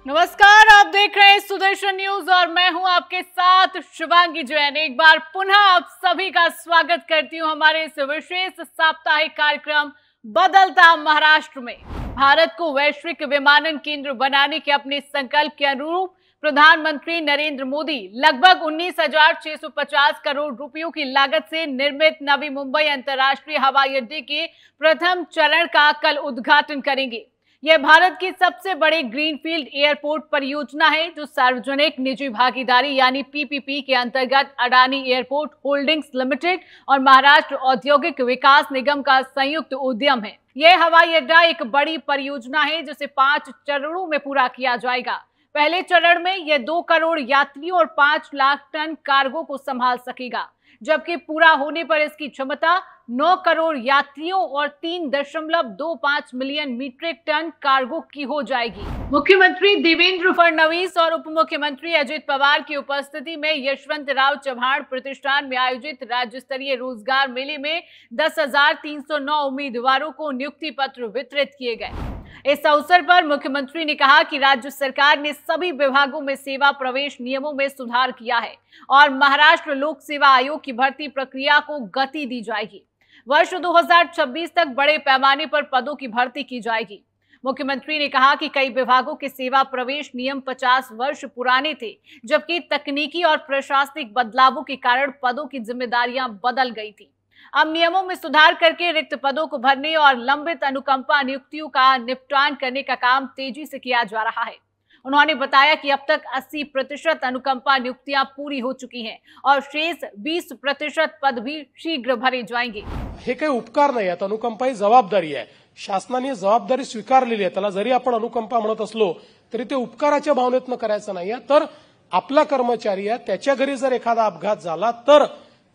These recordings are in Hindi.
नमस्कार, आप देख रहे हैं सुदर्शन न्यूज और मैं हूं आपके साथ शिवांगी जैन। एक बार पुनः आप सभी का स्वागत करती हूं हमारे इस विशेष साप्ताहिक कार्यक्रम बदलता महाराष्ट्र में। भारत को वैश्विक विमानन केंद्र बनाने के अपने संकल्प के अनुरूप प्रधानमंत्री नरेंद्र मोदी लगभग 19,650 करोड़ रुपयों की लागत से निर्मित नवी मुंबई अंतर्राष्ट्रीय हवाई अड्डे के प्रथम चरण का कल उद्घाटन करेंगे। यह भारत की सबसे बड़ी ग्रीनफील्ड एयरपोर्ट परियोजना है, जो सार्वजनिक निजी भागीदारी यानी पीपीपी के अंतर्गत अडानी एयरपोर्ट होल्डिंग्स लिमिटेड और महाराष्ट्र औद्योगिक विकास निगम का संयुक्त उद्यम है। यह हवाई अड्डा एक बड़ी परियोजना है जिसे 5 चरणों में पूरा किया जाएगा। पहले चरण में यह 2 करोड़ यात्रियों और 5 लाख टन कार्गो को संभाल सकेगा, जबकि पूरा होने पर इसकी क्षमता 9 करोड़ यात्रियों और 3.25 मिलियन मीट्रिक टन कार्गो की हो जाएगी। मुख्यमंत्री देवेंद्र फडणवीस और उप मुख्यमंत्री अजित पवार की उपस्थिति में यशवंतराव चव्हाण प्रतिष्ठान में आयोजित राज्य स्तरीय रोजगार मेले में 10,309 उम्मीदवारों को नियुक्ति पत्र वितरित किए गए। इस अवसर पर मुख्यमंत्री ने कहा कि राज्य सरकार ने सभी विभागों में सेवा प्रवेश नियमों में सुधार किया है और महाराष्ट्र लोक सेवा आयोग की भर्ती प्रक्रिया को गति दी जाएगी। वर्ष 2026 तक बड़े पैमाने पर पदों की भर्ती की जाएगी। मुख्यमंत्री ने कहा कि कई विभागों के सेवा प्रवेश नियम 50 वर्ष पुराने थे, जबकि तकनीकी और प्रशासनिक बदलावों के कारण पदों की जिम्मेदारियां बदल गई थी। अब नियमों में सुधार करके रिक्त पदों को भरने और लंबित अनुकंपा नियुक्तियों का निपटान करने का काम तेजी से किया जा रहा है। उन्होंने बताया कि अब तक 80% अनुकंपा नियुक्तियां पूरी हो चुकी हैं और शेष 20% पद भी शीघ्र भरे जाएंगे। हे काही उपकार नाही आहेत, अनुकंपा ही जबाबदारी आहे। शासनाने जबाबदारी स्वीकारलेली आहे। त्याला जरी आपण अनुकंपा म्हणत असलो तरी ते उपकाराच्या भावनेतनं करायचं नाहीये। तर आपला कर्मचारी आहे, त्याच्या घरी जर एखादा अपघात झाला तर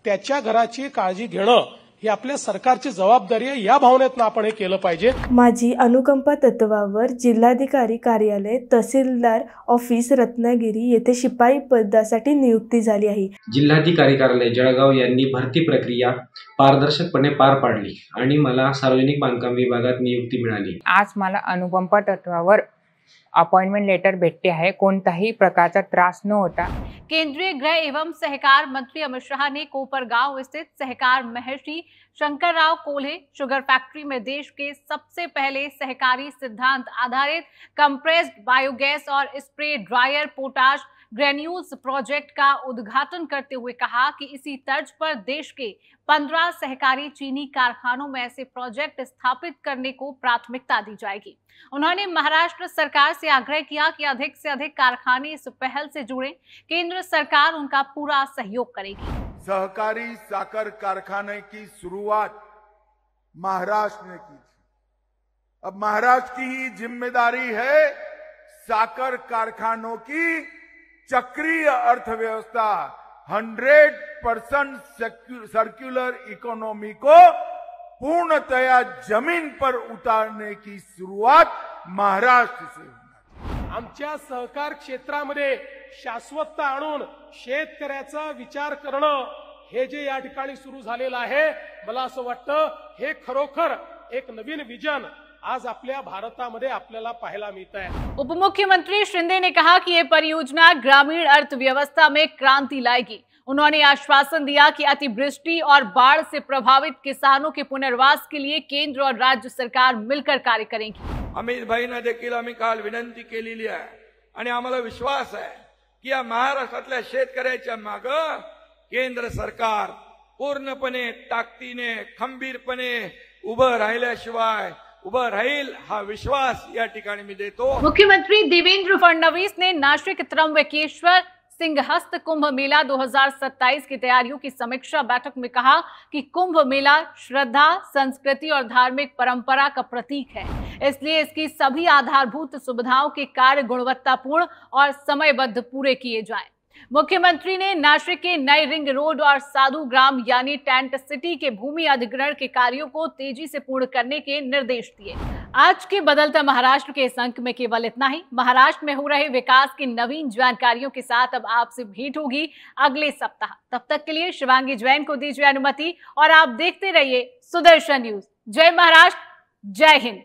त्याच्या घराची काळजी घेणं ही आपल्या सरकारची जबाबदारी आहे। या भावनेतनं आपण हे केलं पाहिजे। माझी अनुकंपा तत्वावर जिल्हाधिकारी कार्यालय तहसीलदार ऑफिस रत्नागिरी येथे शिपाई पदासाठी नियुक्ती झाली आहे। जिल्हाधिकारी कार्यालय जळगाव यांनी भरती प्रक्रिया पारदर्शकपणे पार पाडली आणि मला सार्वजनिक बांधकाम विभागात नियुक्ती मिळाली। आज मला अनुकंपा तत्वावर अपॉइंटमेंट लेटर भेटते आहे। कोणताही प्रकारचा त्रास न होता। केंद्रीय गृह एवं सहकार मंत्री अमित शाह ने कोपरगांव स्थित सहकार महर्षि शंकरराव कोल्हे शुगर फैक्ट्री में देश के सबसे पहले सहकारी सिद्धांत आधारित कंप्रेस्ड बायोगैस और spray dryer potash granules project का उद्घाटन करते हुए कहा कि इसी तर्ज पर देश के 15 सहकारी चीनी कारखानों में ऐसे प्रोजेक्ट स्थापित करने को प्राथमिकता दी जाएगी। उन्होंने महाराष्ट्र सरकार से आग्रह किया कि अधिक से अधिक कारखाने इस पहल से जुड़े। केंद्र सरकार उनका पूरा सहयोग करेगी। सहकारी साकर कारखाने की शुरुआत महाराष्ट्र ने की थी। अब महाराष्ट्र की ही जिम्मेदारी है साकर कारखानों की चक्रीय अर्थव्यवस्था 100% सर्कुलर इकोनॉमी को पूर्णतया जमीन पर उतारने की शुरुआत महाराष्ट्र से होणार। आमच्या सहकार क्षेत्रामध्ये शाश्वतता आणून शेतकऱ्याचा विचार करणं हे जे या ठिकाणी सुरू झालेलं आहे, मला असं वाटतं हे खरोखर एक नवीन विजन आज अपने भारतामध्ये आपल्याला पाहायला मिळत आहे। उप मुख्यमंत्री शिंदे ने कहा कि यह परियोजना ग्रामीण अर्थव्यवस्था में क्रांति लाएगी। उन्होंने आश्वासन दिया कि अतिवृष्टि और बाढ़ से प्रभावित किसानों के पुनर्वास के लिए केंद्र और राज्य सरकार मिलकर कार्य करेंगी। अमित भाईंना देखील आम्ही काल विनंती केलेली आहे आणि आम्हाला विश्वास आहे की या महाराष्ट्रातल्या शेतकऱ्याच्या मागे केंद्र सरकार पूर्णपणे ताकदीने खंबीरपणे उभं राहिल्याशिवाय उभं राहील हा विश्वास या ठिकाणी मी देतो। मुख्यमंत्री देवेंद्र फडणवीस ने नासिक त्र्यंबकेश्वर सिंहस्थ कुंभ मेला 2027 की तैयारियों की समीक्षा बैठक में कहा कि कुंभ मेला श्रद्धा, संस्कृति और धार्मिक परंपरा का प्रतीक है, इसलिए इसकी सभी आधारभूत सुविधाओं के कार्य गुणवत्तापूर्ण और समयबद्ध पूरे किए जाएं। मुख्यमंत्री ने नासिक के नए रिंग रोड और साधु ग्राम यानी टेंट सिटी के भूमि अधिग्रहण के कार्यों को तेजी से पूर्ण करने के निर्देश दिए। आज के बदलता महाराष्ट्र के इस अंक में केवल इतना ही। महाराष्ट्र में हो रहे विकास की नवीन जानकारियों के साथ अब आपसे भेंट होगी अगले सप्ताह। तब तक के लिए शिवांगी जैन को दीजिए अनुमति और आप देखते रहिए सुदर्शन न्यूज। जय महाराष्ट्र, जय हिंद।